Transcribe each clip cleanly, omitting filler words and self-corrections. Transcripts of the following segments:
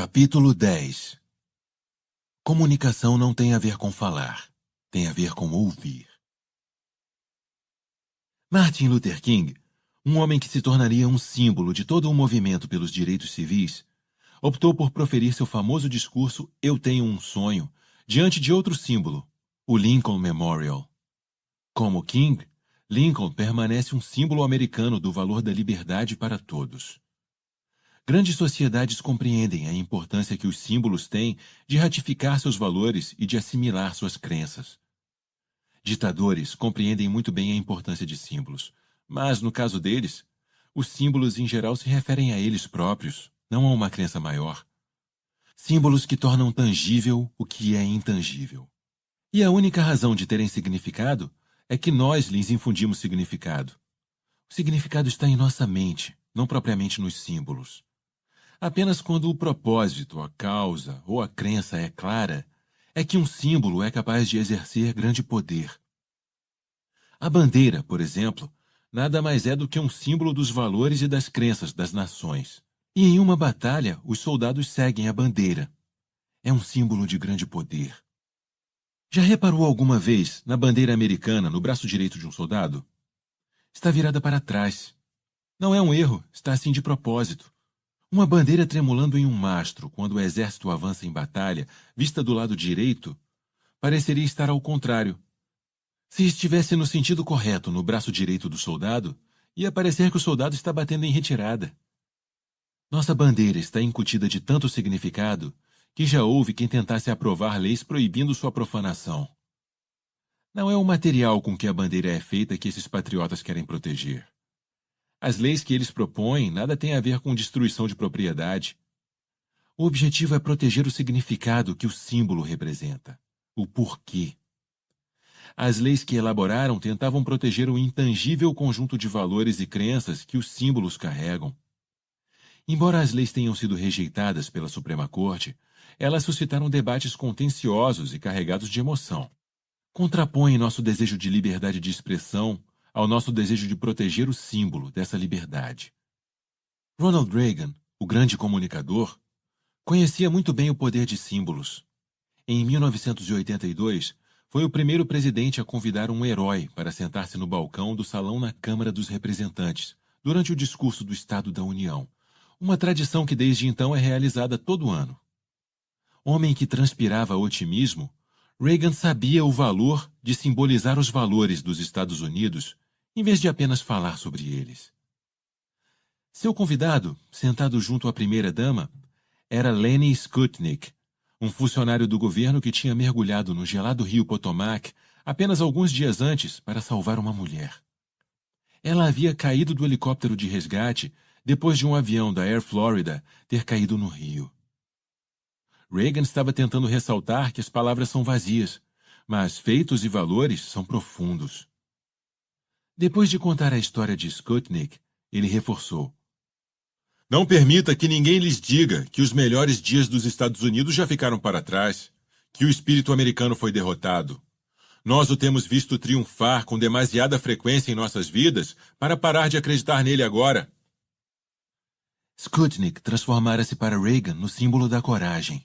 Capítulo 10. Comunicação não tem a ver com falar, tem a ver com ouvir. Martin Luther King, um homem que se tornaria um símbolo de todo o movimento pelos direitos civis, optou por proferir seu famoso discurso "Eu tenho um sonho" diante de outro símbolo, o Lincoln Memorial. Como King, Lincoln permanece um símbolo americano do valor da liberdade para todos. Grandes sociedades compreendem a importância que os símbolos têm de ratificar seus valores e de assimilar suas crenças. Ditadores compreendem muito bem a importância de símbolos, mas, no caso deles, os símbolos em geral se referem a eles próprios, não a uma crença maior. Símbolos que tornam tangível o que é intangível. E a única razão de terem significado é que nós lhes infundimos significado. O significado está em nossa mente, não propriamente nos símbolos. Apenas quando o propósito, a causa ou a crença é clara, é que um símbolo é capaz de exercer grande poder. A bandeira, por exemplo, nada mais é do que um símbolo dos valores e das crenças das nações. E em uma batalha, os soldados seguem a bandeira. É um símbolo de grande poder. Já reparou alguma vez na bandeira americana no braço direito de um soldado? Está virada para trás. Não é um erro, está assim de propósito. Uma bandeira tremulando em um mastro quando o exército avança em batalha, vista do lado direito, pareceria estar ao contrário. Se estivesse no sentido correto no braço direito do soldado, ia parecer que o soldado está batendo em retirada. Nossa bandeira está incutida de tanto significado que já houve quem tentasse aprovar leis proibindo sua profanação. Não é o material com que a bandeira é feita que esses patriotas querem proteger. As leis que eles propõem nada têm a ver com destruição de propriedade. O objetivo é proteger o significado que o símbolo representa, o porquê. As leis que elaboraram tentavam proteger o intangível conjunto de valores e crenças que os símbolos carregam. Embora as leis tenham sido rejeitadas pela Suprema Corte, elas suscitaram debates contenciosos e carregados de emoção. Contrapõem nosso desejo de liberdade de expressão ao nosso desejo de proteger o símbolo dessa liberdade. Ronald Reagan, o grande comunicador, conhecia muito bem o poder de símbolos. Em 1982, foi o primeiro presidente a convidar um herói para sentar-se no balcão do salão na Câmara dos Representantes, durante o discurso do Estado da União, uma tradição que desde então é realizada todo ano. Homem que transpirava otimismo, Reagan sabia o valor de simbolizar os valores dos Estados Unidos em vez de apenas falar sobre eles. Seu convidado, sentado junto à primeira-dama, era Lenny Skutnik, um funcionário do governo que tinha mergulhado no gelado rio Potomac apenas alguns dias antes para salvar uma mulher. Ela havia caído do helicóptero de resgate depois de um avião da Air Florida ter caído no rio. Reagan estava tentando ressaltar que as palavras são vazias, mas feitos e valores são profundos. Depois de contar a história de Skutnik, ele reforçou: "Não permita que ninguém lhes diga que os melhores dias dos Estados Unidos já ficaram para trás, que o espírito americano foi derrotado. Nós o temos visto triunfar com demasiada frequência em nossas vidas para parar de acreditar nele agora." Skutnik transformara-se para Reagan no símbolo da coragem.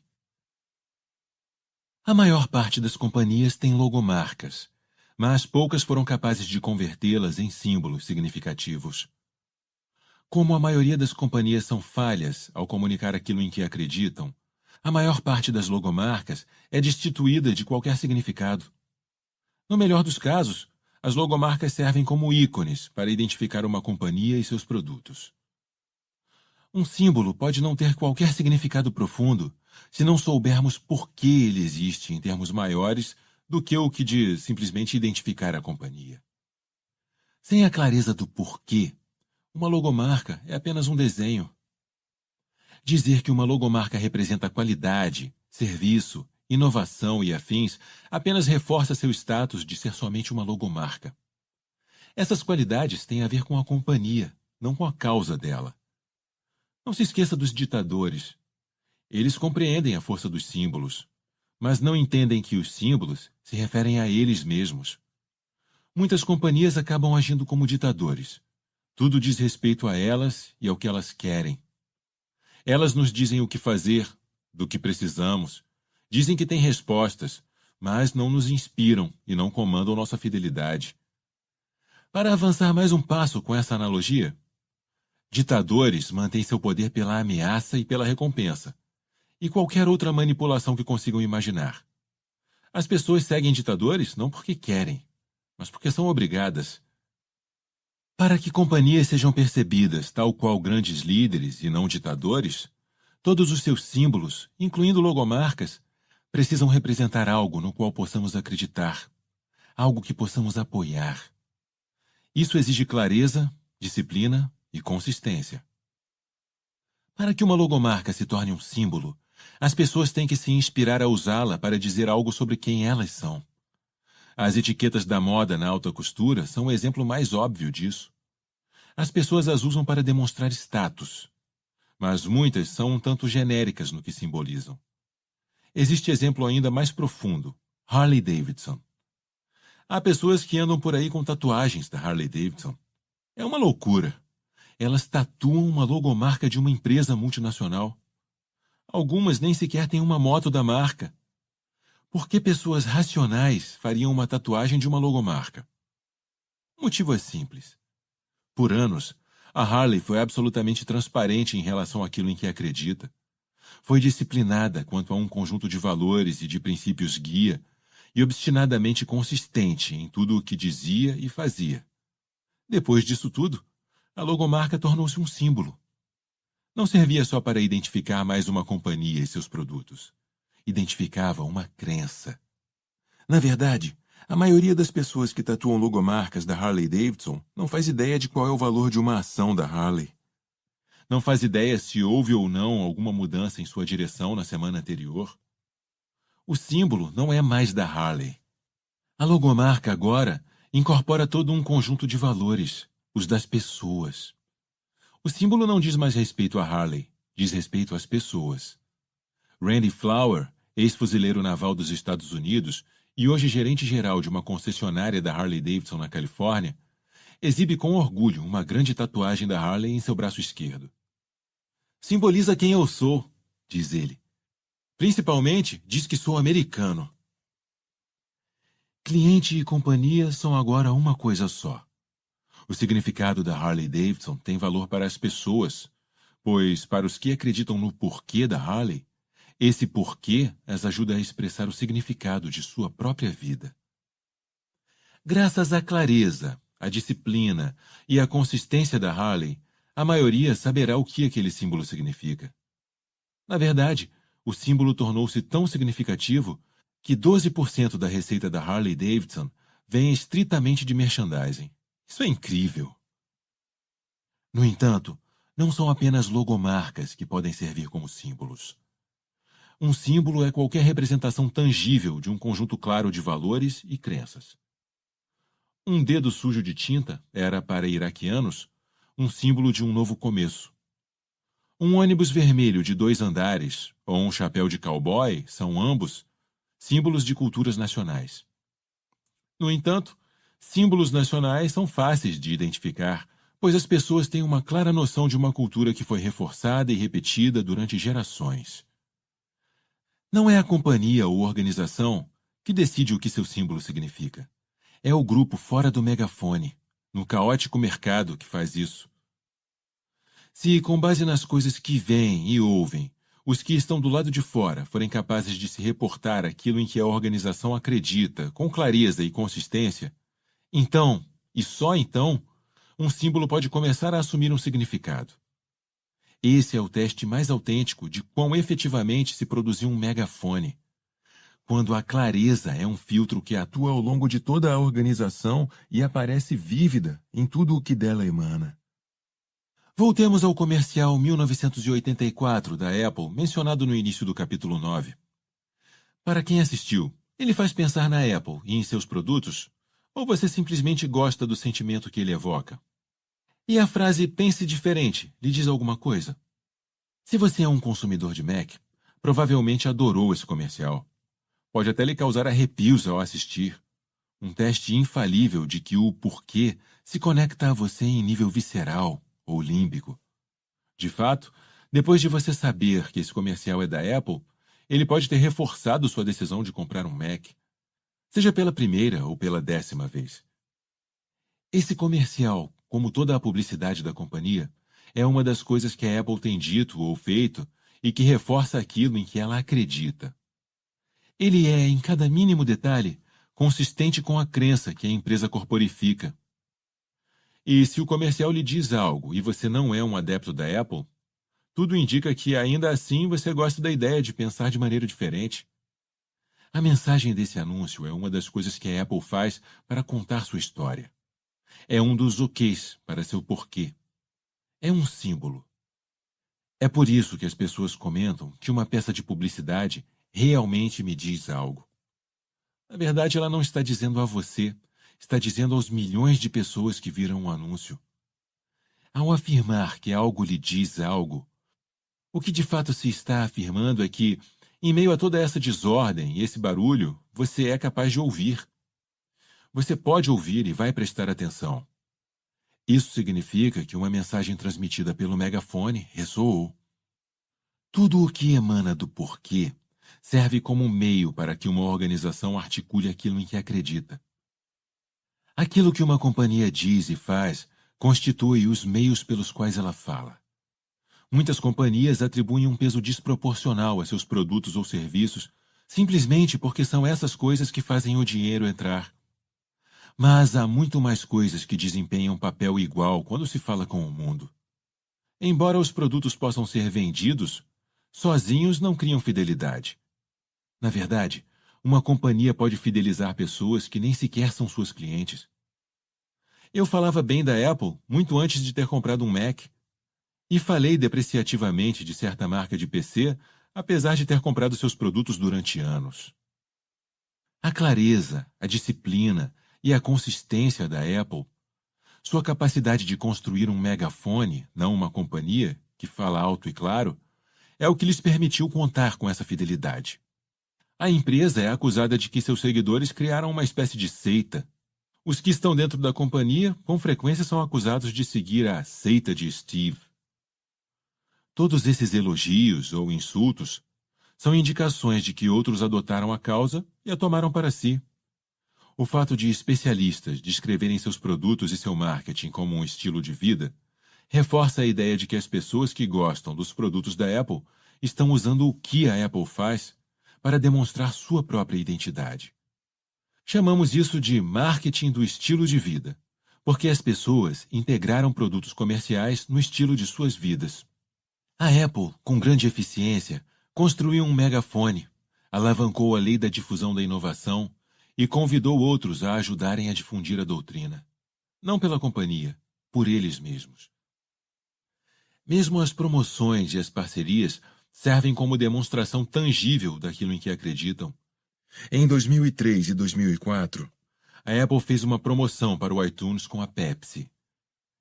A maior parte das companhias tem logomarcas, mas poucas foram capazes de convertê-las em símbolos significativos. Como a maioria das companhias são falhas ao comunicar aquilo em que acreditam, a maior parte das logomarcas é destituída de qualquer significado. No melhor dos casos, as logomarcas servem como ícones para identificar uma companhia e seus produtos. Um símbolo pode não ter qualquer significado profundo se não soubermos por que ele existe em termos maiores do que o que de simplesmente identificar a companhia. Sem a clareza do porquê, uma logomarca é apenas um desenho. Dizer que uma logomarca representa qualidade, serviço, inovação e afins apenas reforça seu status de ser somente uma logomarca. Essas qualidades têm a ver com a companhia, não com a causa dela. Não se esqueça dos ditadores. Eles compreendem a força dos símbolos, mas não entendem que os símbolos se referem a eles mesmos. Muitas companhias acabam agindo como ditadores. Tudo diz respeito a elas e ao que elas querem. Elas nos dizem o que fazer, do que precisamos. Dizem que têm respostas, mas não nos inspiram e não comandam nossa fidelidade. Para avançar mais um passo com essa analogia, ditadores mantêm seu poder pela ameaça e pela recompensa, e qualquer outra manipulação que consigam imaginar. As pessoas seguem ditadores não porque querem, mas porque são obrigadas. Para que companhias sejam percebidas tal qual grandes líderes e não ditadores, todos os seus símbolos, incluindo logomarcas, precisam representar algo no qual possamos acreditar, algo que possamos apoiar. Isso exige clareza, disciplina e consistência. Para que uma logomarca se torne um símbolo, as pessoas têm que se inspirar a usá-la para dizer algo sobre quem elas são. As etiquetas da moda na alta costura são o exemplo mais óbvio disso. As pessoas as usam para demonstrar status, mas muitas são um tanto genéricas no que simbolizam. Existe exemplo ainda mais profundo, Harley Davidson. Há pessoas que andam por aí com tatuagens da Harley Davidson. É uma loucura. Elas tatuam uma logomarca de uma empresa multinacional. Algumas nem sequer têm uma moto da marca. Por que pessoas racionais fariam uma tatuagem de uma logomarca? O motivo é simples. Por anos, a Harley foi absolutamente transparente em relação àquilo em que acredita. Foi disciplinada quanto a um conjunto de valores e de princípios guia e obstinadamente consistente em tudo o que dizia e fazia. Depois disso tudo, a logomarca tornou-se um símbolo. Não servia só para identificar mais uma companhia e seus produtos. Identificava uma crença. Na verdade, a maioria das pessoas que tatuam logomarcas da Harley Davidson não faz ideia de qual é o valor de uma ação da Harley. Não faz ideia se houve ou não alguma mudança em sua direção na semana anterior. O símbolo não é mais da Harley. A logomarca agora incorpora todo um conjunto de valores, os das pessoas. O símbolo não diz mais respeito a Harley, diz respeito às pessoas. Randy Flower, ex-fuzileiro naval dos Estados Unidos e hoje gerente-geral de uma concessionária da Harley Davidson na Califórnia, exibe com orgulho uma grande tatuagem da Harley em seu braço esquerdo. Simboliza quem eu sou, diz ele. Principalmente, diz que sou americano. Cliente e companhia são agora uma coisa só. O significado da Harley Davidson tem valor para as pessoas, pois, para os que acreditam no porquê da Harley, esse porquê as ajuda a expressar o significado de sua própria vida. Graças à clareza, à disciplina e à consistência da Harley, a maioria saberá o que aquele símbolo significa. Na verdade, o símbolo tornou-se tão significativo que 12% da receita da Harley Davidson vem estritamente de merchandising. Isso é incrível. No entanto, não são apenas logomarcas que podem servir como símbolos. Um símbolo é qualquer representação tangível de um conjunto claro de valores e crenças. Um dedo sujo de tinta era, para iraquianos, um símbolo de um novo começo. Um ônibus vermelho de 2 andares ou um chapéu de cowboy são ambos símbolos de culturas nacionais. No entanto, símbolos nacionais são fáceis de identificar, pois as pessoas têm uma clara noção de uma cultura que foi reforçada e repetida durante gerações. Não é a companhia ou organização que decide o que seu símbolo significa. É o grupo fora do megafone, no caótico mercado, que faz isso. Se, com base nas coisas que veem e ouvem, os que estão do lado de fora forem capazes de se reportar aquilo em que a organização acredita, com clareza e consistência, então, e só então, um símbolo pode começar a assumir um significado. Esse é o teste mais autêntico de quão efetivamente se produziu um megafone. Quando a clareza é um filtro que atua ao longo de toda a organização e aparece vívida em tudo o que dela emana. Voltemos ao comercial 1984 da Apple, mencionado no início do capítulo 9. Para quem assistiu, ele faz pensar na Apple e em seus produtos? Ou você simplesmente gosta do sentimento que ele evoca? E a frase "pense diferente" lhe diz alguma coisa? Se você é um consumidor de Mac, provavelmente adorou esse comercial. Pode até lhe causar arrepios ao assistir. Um teste infalível de que o porquê se conecta a você em nível visceral ou límbico. De fato, Depois de você saber que esse comercial é da Apple, ele pode ter reforçado sua decisão de comprar um Mac, seja pela primeira ou pela 10ª vez. Esse comercial, como toda a publicidade da companhia, é uma das coisas que a Apple tem dito ou feito e que reforça aquilo em que ela acredita. Ele é, em cada mínimo detalhe, consistente com a crença que a empresa corporifica. E se o comercial lhe diz algo e você não é um adepto da Apple, tudo indica que ainda assim você gosta da ideia de pensar de maneira diferente. A mensagem desse anúncio é uma das coisas que a Apple faz para contar sua história. É um dos ok's para seu porquê. É um símbolo. É por isso que as pessoas comentam que uma peça de publicidade realmente me diz algo. Na verdade, ela não está dizendo a você, está dizendo aos milhões de pessoas que viram o anúncio. Ao afirmar que algo lhe diz algo, o que de fato se está afirmando é que, em meio a toda essa desordem e esse barulho, você é capaz de ouvir. Você pode ouvir e vai prestar atenção. Isso significa que uma mensagem transmitida pelo megafone ressoou. Tudo o que emana do porquê serve como meio para que uma organização articule aquilo em que acredita. Aquilo que uma companhia diz e faz constitui os meios pelos quais ela fala. Muitas companhias atribuem um peso desproporcional a seus produtos ou serviços simplesmente porque são essas coisas que fazem o dinheiro entrar. Mas há muito mais coisas que desempenham papel igual quando se fala com o mundo. Embora os produtos possam ser vendidos, sozinhos não criam fidelidade. Na verdade, uma companhia pode fidelizar pessoas que nem sequer são suas clientes. Eu falava bem da Apple muito antes de ter comprado um Mac. E falei depreciativamente de certa marca de PC, apesar de ter comprado seus produtos durante anos. A clareza, a disciplina e a consistência da Apple, sua capacidade de construir um megafone, não uma companhia, que fala alto e claro, é o que lhes permitiu contar com essa fidelidade. A empresa é acusada de que seus seguidores criaram uma espécie de seita. Os que estão dentro da companhia, com frequência, são acusados de seguir a seita de Steve. Todos esses elogios ou insultos são indicações de que outros adotaram a causa e a tomaram para si. O fato de especialistas descreverem seus produtos e seu marketing como um estilo de vida reforça a ideia de que as pessoas que gostam dos produtos da Apple estão usando o que a Apple faz para demonstrar sua própria identidade. Chamamos isso de marketing do estilo de vida, porque as pessoas integraram produtos comerciais no estilo de suas vidas. A Apple, com grande eficiência, construiu um megafone, alavancou a lei da difusão da inovação e convidou outros a ajudarem a difundir a doutrina. Não pela companhia, por eles mesmos. Mesmo as promoções e as parcerias servem como demonstração tangível daquilo em que acreditam. Em 2003 e 2004, a Apple fez uma promoção para o iTunes com a Pepsi,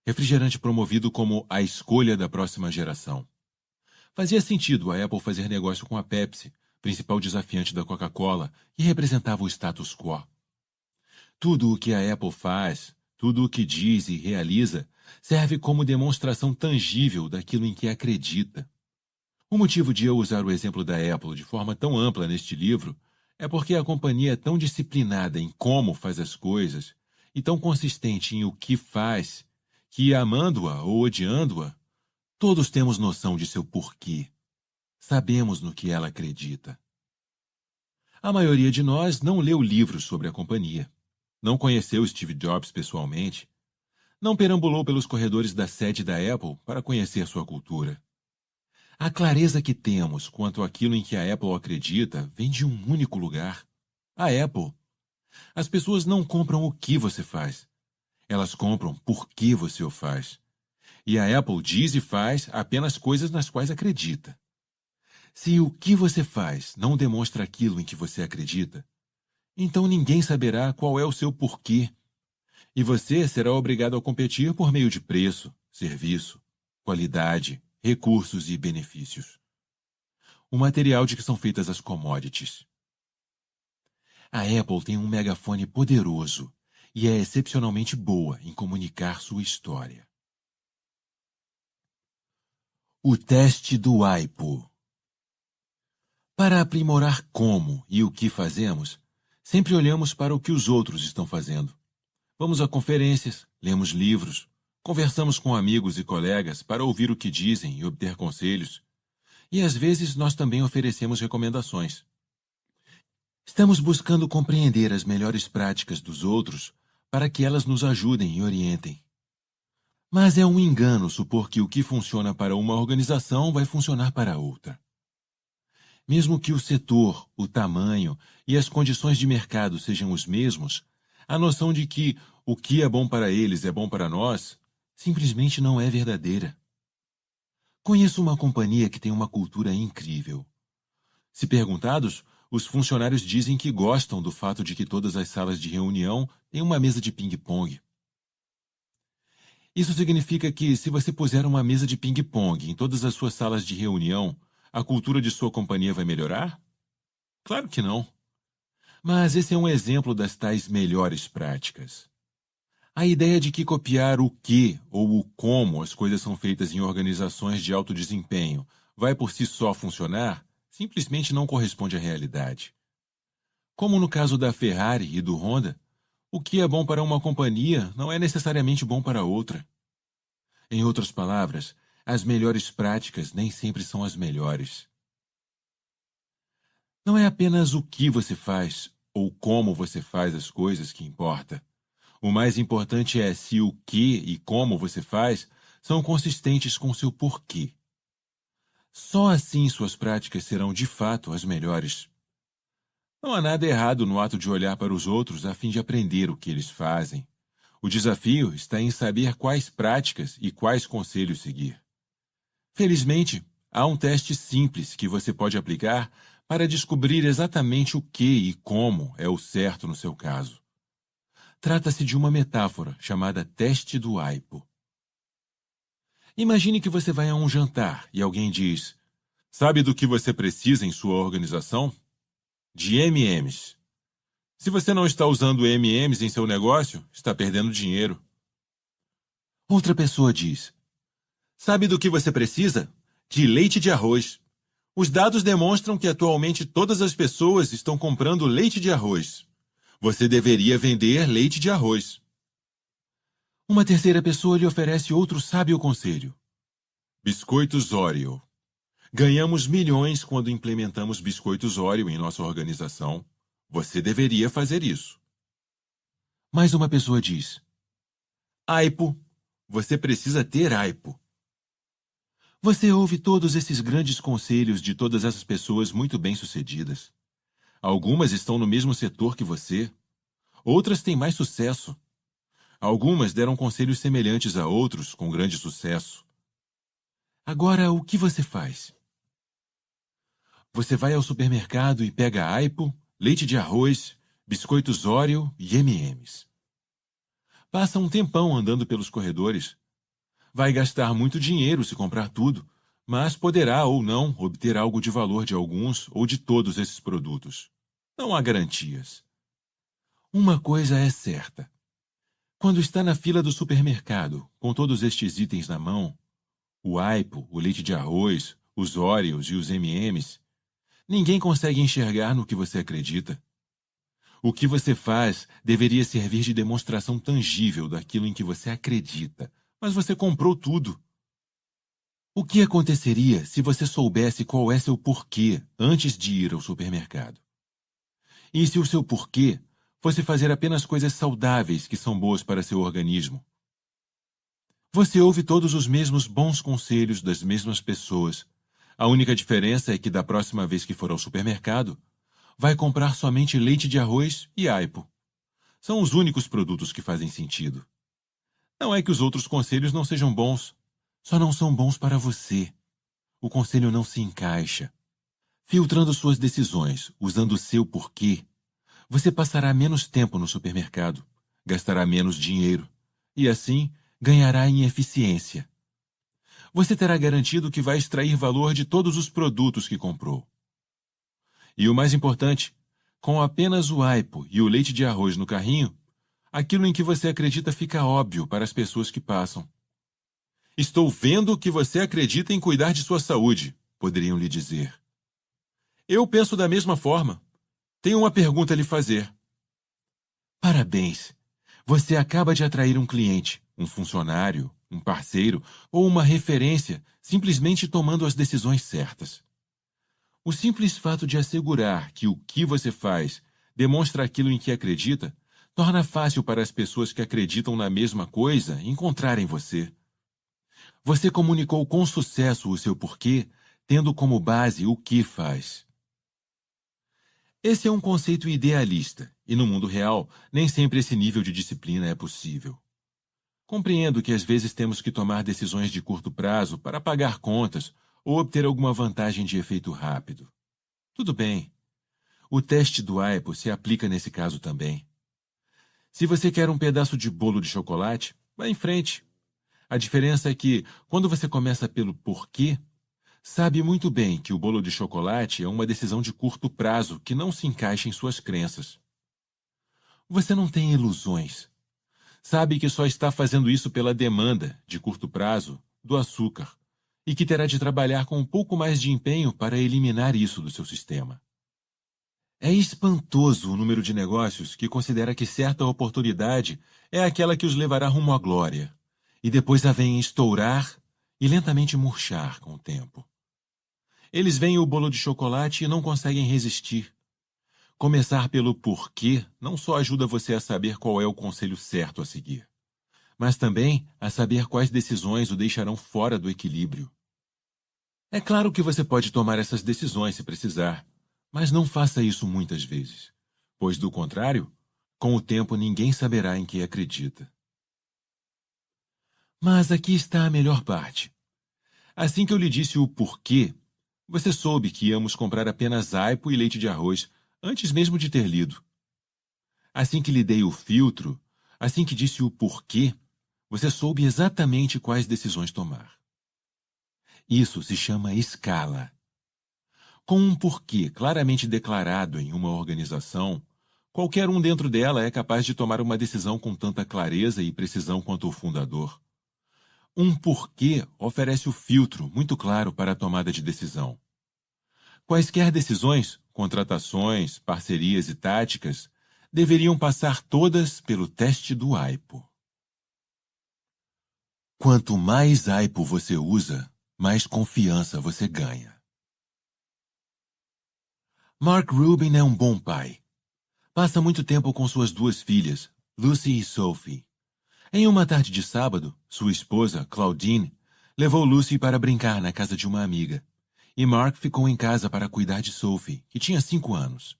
refrigerante promovido como a escolha da próxima geração. Fazia sentido a Apple fazer negócio com a Pepsi, principal desafiante da Coca-Cola, que representava o status quo. Tudo o que a Apple faz, tudo o que diz e realiza, serve como demonstração tangível daquilo em que acredita. O motivo de eu usar o exemplo da Apple de forma tão ampla neste livro é porque a companhia é tão disciplinada em como faz as coisas e tão consistente em o que faz, que, amando-a ou odiando-a, todos temos noção de seu porquê. Sabemos no que ela acredita. A maioria de nós não leu livros sobre a companhia, não conheceu Steve Jobs pessoalmente, não perambulou pelos corredores da sede da Apple para conhecer sua cultura. A clareza que temos quanto àquilo em que a Apple acredita vem de um único lugar: a Apple. As pessoas não compram o que você faz, elas compram por que você o faz. E a Apple diz e faz apenas coisas nas quais acredita. Se o que você faz não demonstra aquilo em que você acredita, então ninguém saberá qual é o seu porquê. E você será obrigado a competir por meio de preço, serviço, qualidade, recursos e benefícios. O material de que são feitas as commodities. A Apple tem um megafone poderoso e é excepcionalmente boa em comunicar sua história. O teste do aipo. Para aprimorar como e o que fazemos, sempre olhamos para o que os outros estão fazendo. Vamos a conferências, lemos livros, conversamos com amigos e colegas para ouvir o que dizem e obter conselhos. E às vezes nós também oferecemos recomendações. Estamos buscando compreender as melhores práticas dos outros para que elas nos ajudem e orientem. Mas é um engano supor que o que funciona para uma organização vai funcionar para outra. Mesmo que o setor, o tamanho e as condições de mercado sejam os mesmos, a noção de que o que é bom para eles é bom para nós simplesmente não é verdadeira. Conheço uma companhia que tem uma cultura incrível. Se perguntados, os funcionários dizem que gostam do fato de que todas as salas de reunião têm uma mesa de ping-pong. Isso significa que, se você puser uma mesa de ping-pong em todas as suas salas de reunião, a cultura de sua companhia vai melhorar? Claro que não. Mas esse é um exemplo das tais melhores práticas. A ideia de que copiar o que ou o como as coisas são feitas em organizações de alto desempenho vai por si só funcionar simplesmente não corresponde à realidade. Como no caso da Ferrari e do Honda, o que é bom para uma companhia não é necessariamente bom para outra. Em outras palavras, as melhores práticas nem sempre são as melhores. Não é apenas o que você faz ou como você faz as coisas que importa. O mais importante é se o que e como você faz são consistentes com seu porquê. Só assim suas práticas serão de fato as melhores. Não há nada errado no ato de olhar para os outros a fim de aprender o que eles fazem. O desafio está em saber quais práticas e quais conselhos seguir. Felizmente, há um teste simples que você pode aplicar para descobrir exatamente o que e como é o certo no seu caso. Trata-se de uma metáfora chamada teste do aipo. Imagine que você vai a um jantar e alguém diz: "Sabe do que você precisa em sua organização? De M&M's. Se você não está usando M&M's em seu negócio, está perdendo dinheiro." Outra pessoa diz: "Sabe do que você precisa? De leite de arroz. Os dados demonstram que atualmente todas as pessoas estão comprando leite de arroz. Você deveria vender leite de arroz." Uma terceira pessoa lhe oferece outro sábio conselho: biscoitos Oreo. Ganhamos milhões quando implementamos biscoitos Oreo em nossa organização. Você deveria fazer isso. Mais uma pessoa diz: aipo. Você precisa ter aipo. Você ouve todos esses grandes conselhos de todas essas pessoas muito bem-sucedidas. Algumas estão no mesmo setor que você. Outras têm mais sucesso. Algumas deram conselhos semelhantes a outros com grande sucesso. Agora, o que você faz? Você vai ao supermercado e pega aipo, leite de arroz, biscoitos Oreo e M&M's. Passa um tempão andando pelos corredores. Vai gastar muito dinheiro se comprar tudo, mas poderá ou não obter algo de valor de alguns ou de todos esses produtos. Não há garantias. Uma coisa é certa. Quando está na fila do supermercado, com todos estes itens na mão, o aipo, o leite de arroz, os Oreos e os M&M's, ninguém consegue enxergar no que você acredita. O que você faz deveria servir de demonstração tangível daquilo em que você acredita, mas você comprou tudo. O que aconteceria se você soubesse qual é seu porquê antes de ir ao supermercado? E se o seu porquê fosse fazer apenas coisas saudáveis que são boas para seu organismo? Você ouve todos os mesmos bons conselhos das mesmas pessoas. A única diferença é que da próxima vez que for ao supermercado, vai comprar somente leite de arroz e aipo. São os únicos produtos que fazem sentido. Não é que os outros conselhos não sejam bons, só não são bons para você. O conselho não se encaixa. Filtrando suas decisões, usando o seu porquê, você passará menos tempo no supermercado, gastará menos dinheiro e, assim, ganhará em eficiência. Você terá garantido que vai extrair valor de todos os produtos que comprou. E o mais importante, com apenas o aipo e o leite de arroz no carrinho, aquilo em que você acredita fica óbvio para as pessoas que passam. Estou vendo que você acredita em cuidar de sua saúde, poderiam lhe dizer. Eu penso da mesma forma. Tenho uma pergunta a lhe fazer. Parabéns! Você acaba de atrair um cliente, um funcionário, um parceiro ou uma referência simplesmente tomando as decisões certas. O simples fato de assegurar que o que você faz demonstra aquilo em que acredita torna fácil para as pessoas que acreditam na mesma coisa encontrarem você. Você comunicou com sucesso o seu porquê, tendo como base o que faz. Esse é um conceito idealista, e no mundo real, nem sempre esse nível de disciplina é possível. Compreendo que às vezes temos que tomar decisões de curto prazo para pagar contas ou obter alguma vantagem de efeito rápido. Tudo bem. O teste do Aipo se aplica nesse caso também. Se você quer um pedaço de bolo de chocolate, vá em frente. A diferença é que, quando você começa pelo porquê, sabe muito bem que o bolo de chocolate é uma decisão de curto prazo que não se encaixa em suas crenças. Você não tem ilusões. Sabe que só está fazendo isso pela demanda, de curto prazo, do açúcar, e que terá de trabalhar com um pouco mais de empenho para eliminar isso do seu sistema. É espantoso o número de negócios que considera que certa oportunidade é aquela que os levará rumo à glória, e depois a veem estourar e lentamente murchar com o tempo. Eles veem o bolo de chocolate e não conseguem resistir. Começar pelo porquê não só ajuda você a saber qual é o conselho certo a seguir, mas também a saber quais decisões o deixarão fora do equilíbrio. É claro que você pode tomar essas decisões se precisar, mas não faça isso muitas vezes, pois, do contrário, com o tempo ninguém saberá em que acredita. Mas aqui está a melhor parte. Assim que eu lhe disse o porquê, você soube que íamos comprar apenas aipo e leite de arroz, antes mesmo de ter lido. Assim que lhe dei o filtro, assim que disse o porquê, você soube exatamente quais decisões tomar. Isso se chama escala. Com um porquê claramente declarado em uma organização, qualquer um dentro dela é capaz de tomar uma decisão com tanta clareza e precisão quanto o fundador. Um porquê oferece o filtro muito claro para a tomada de decisão. Quaisquer decisões, contratações, parcerias e táticas deveriam passar todas pelo teste do Aipo. Quanto mais Aipo você usa, mais confiança você ganha. Mark Rubin é um bom pai. Passa muito tempo com suas duas filhas, Lucy e Sophie. Em uma tarde de sábado, sua esposa, Claudine, levou Lucy para brincar na casa de uma amiga, e Mark ficou em casa para cuidar de Sophie, que tinha 5 anos.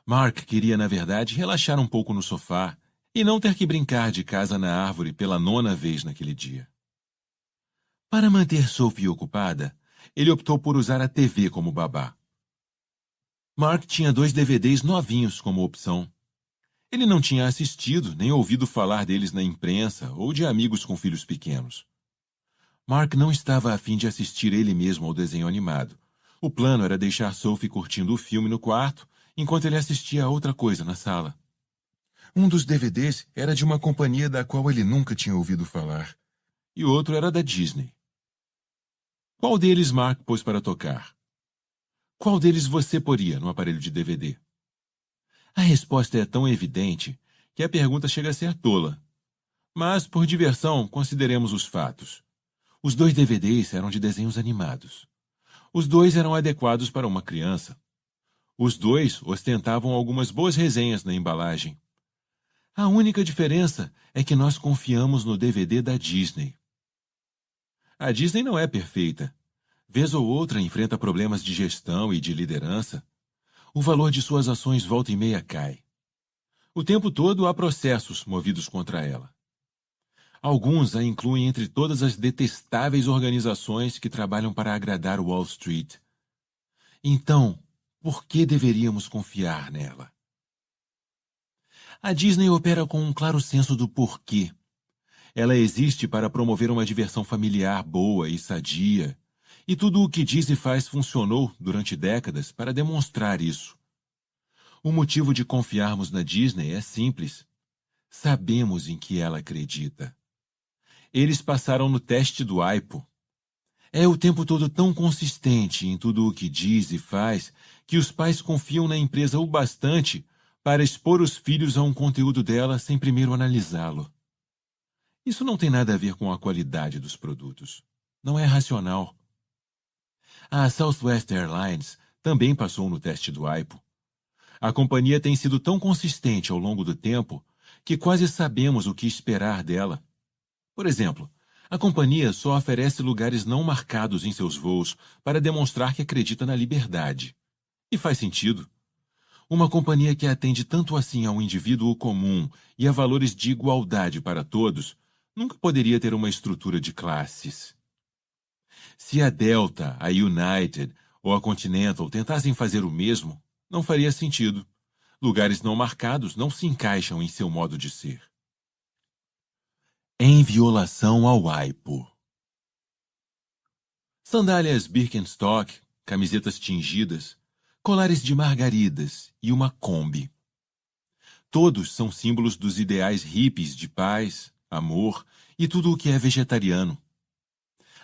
Mark queria, na verdade, relaxar um pouco no sofá e não ter que brincar de casa na árvore pela 9ª vez naquele dia. Para manter Sophie ocupada, ele optou por usar a TV como babá. Mark tinha 2 DVDs novinhos como opção. Ele não tinha assistido nem ouvido falar deles na imprensa ou de amigos com filhos pequenos. Mark não estava a fim de assistir ele mesmo ao desenho animado. O plano era deixar Sophie curtindo o filme no quarto, enquanto ele assistia a outra coisa na sala. Um dos DVDs era de uma companhia da qual ele nunca tinha ouvido falar, e o outro era da Disney. Qual deles Mark pôs para tocar? Qual deles você poria no aparelho de DVD? A resposta é tão evidente que a pergunta chega a ser tola. Mas, por diversão, consideremos os fatos. Os 2 DVDs eram de desenhos animados. Os 2 eram adequados para uma criança. Os 2 ostentavam algumas boas resenhas na embalagem. A única diferença é que nós confiamos no DVD da Disney. A Disney não é perfeita. Vez ou outra enfrenta problemas de gestão e de liderança. O valor de suas ações volta e meia cai. O tempo todo há processos movidos contra ela. Alguns a incluem entre todas as detestáveis organizações que trabalham para agradar Wall Street. Então, por que deveríamos confiar nela? A Disney opera com um claro senso do porquê. Ela existe para promover uma diversão familiar boa e sadia, e tudo o que diz e faz funcionou durante décadas para demonstrar isso. O motivo de confiarmos na Disney é simples. Sabemos em que ela acredita. Eles passaram no teste do AIPO. É o tempo todo tão consistente em tudo o que diz e faz que os pais confiam na empresa o bastante para expor os filhos a um conteúdo dela sem primeiro analisá-lo. Isso não tem nada a ver com a qualidade dos produtos. Não é racional. A Southwest Airlines também passou no teste do AIPO. A companhia tem sido tão consistente ao longo do tempo que quase sabemos o que esperar dela. Por exemplo, a companhia só oferece lugares não marcados em seus voos para demonstrar que acredita na liberdade. E faz sentido. Uma companhia que atende tanto assim ao indivíduo comum e a valores de igualdade para todos nunca poderia ter uma estrutura de classes. Se a Delta, a United ou a Continental tentassem fazer o mesmo, não faria sentido. Lugares não marcados não se encaixam em seu modo de ser. Em violação ao AIPO. Sandálias Birkenstock, camisetas tingidas, colares de margaridas e uma Kombi. Todos são símbolos dos ideais hippies de paz, amor e tudo o que é vegetariano.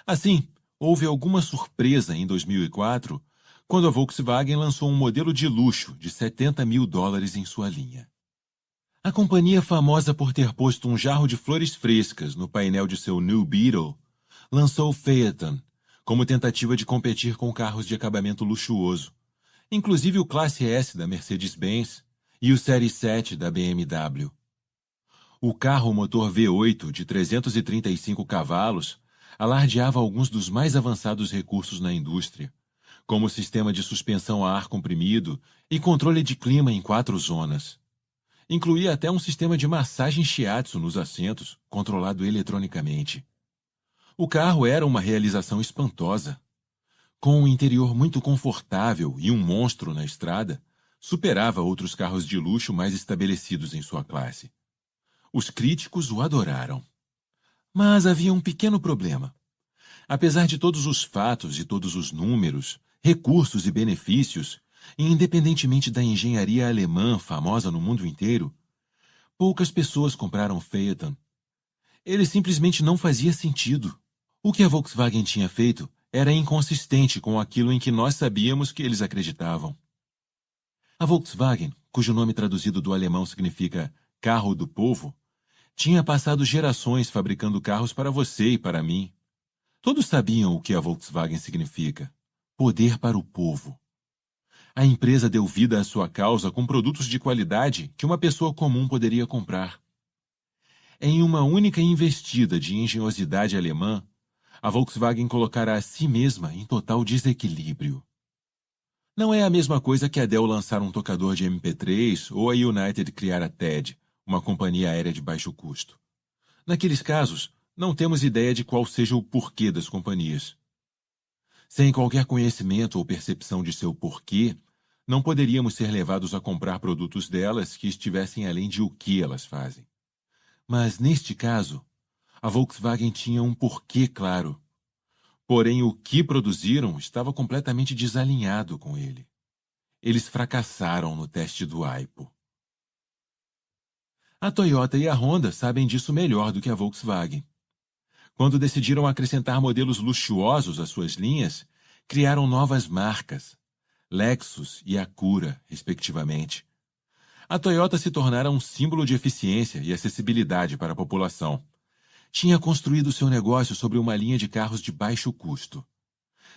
Assim, houve alguma surpresa em 2004, quando a Volkswagen lançou um modelo de luxo de $70 mil em sua linha. A companhia, famosa por ter posto um jarro de flores frescas no painel de seu New Beetle, lançou o Phaeton, como tentativa de competir com carros de acabamento luxuoso, inclusive o Classe S da Mercedes-Benz e o Série 7 da BMW. O carro motor V8 de 335 cavalos alardeava alguns dos mais avançados recursos na indústria, como sistema de suspensão a ar comprimido e controle de clima em 4 zonas. Incluía até um sistema de massagem shiatsu nos assentos, controlado eletronicamente. O carro era uma realização espantosa. Com um interior muito confortável e um monstro na estrada, superava outros carros de luxo mais estabelecidos em sua classe. Os críticos o adoraram. Mas havia um pequeno problema. Apesar de todos os fatos e todos os números, recursos e benefícios, e independentemente da engenharia alemã famosa no mundo inteiro, poucas pessoas compraram Phaeton. Ele simplesmente não fazia sentido. O que a Volkswagen tinha feito era inconsistente com aquilo em que nós sabíamos que eles acreditavam. A Volkswagen, cujo nome traduzido do alemão significa carro do povo, tinha passado gerações fabricando carros para você e para mim. Todos sabiam o que a Volkswagen significa: poder para o povo. A empresa deu vida à sua causa com produtos de qualidade que uma pessoa comum poderia comprar. Em uma única investida de engenhosidade alemã, a Volkswagen colocara a si mesma em total desequilíbrio. Não é a mesma coisa que a Dell lançar um tocador de MP3 ou a United criar a TED, uma companhia aérea de baixo custo. Naqueles casos, não temos ideia de qual seja o porquê das companhias. Sem qualquer conhecimento ou percepção de seu porquê, não poderíamos ser levados a comprar produtos delas que estivessem além de o que elas fazem. Mas, neste caso, a Volkswagen tinha um porquê claro. Porém, o que produziram estava completamente desalinhado com ele. Eles fracassaram no teste do AIPO. A Toyota e a Honda sabem disso melhor do que a Volkswagen. Quando decidiram acrescentar modelos luxuosos às suas linhas, criaram novas marcas, Lexus e Acura, respectivamente. A Toyota se tornara um símbolo de eficiência e acessibilidade para a população. Tinha construído seu negócio sobre uma linha de carros de baixo custo.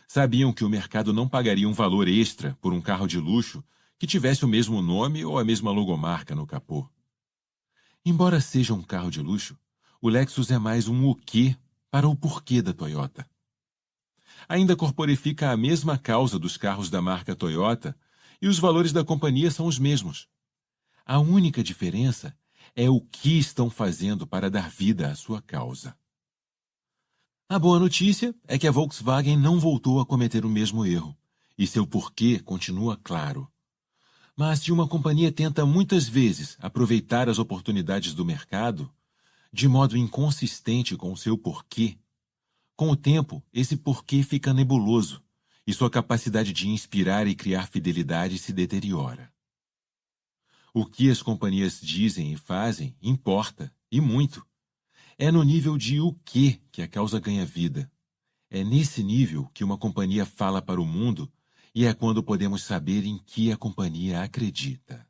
Sabiam que o mercado não pagaria um valor extra por um carro de luxo que tivesse o mesmo nome ou a mesma logomarca no capô. Embora seja um carro de luxo, o Lexus é mais um o quê para o porquê da Toyota. Ainda corporifica a mesma causa dos carros da marca Toyota e os valores da companhia são os mesmos. A única diferença é o que estão fazendo para dar vida à sua causa. A boa notícia é que a Volkswagen não voltou a cometer o mesmo erro, e seu porquê continua claro. Mas se uma companhia tenta muitas vezes aproveitar as oportunidades do mercado, de modo inconsistente com seu porquê, com o tempo, esse porquê fica nebuloso e sua capacidade de inspirar e criar fidelidade se deteriora. O que as companhias dizem e fazem importa, e muito. É no nível de o que a causa ganha vida. É nesse nível que uma companhia fala para o mundo e é quando podemos saber em que a companhia acredita.